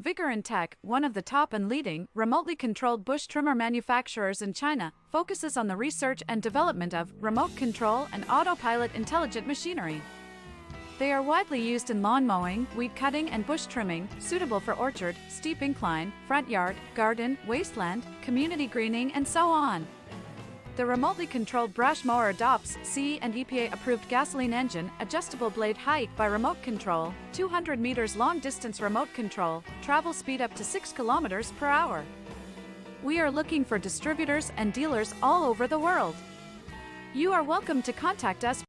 Vigorun Tech, one of the top and leading, remotely controlled bush trimmer manufacturers in China, focuses on the research and development of remote control and autopilot intelligent machinery. They are widely used in lawn mowing, weed cutting and bush trimming, suitable for orchard, steep incline, front yard, garden, wasteland, community greening and so on. The remotely controlled brush mower adopts CE and EPA-approved gasoline engine, adjustable blade height by remote control, 200 meters long-distance remote control, travel speed up to 6 kilometers per hour. We are looking for distributors and dealers all over the world. You are welcome to contact us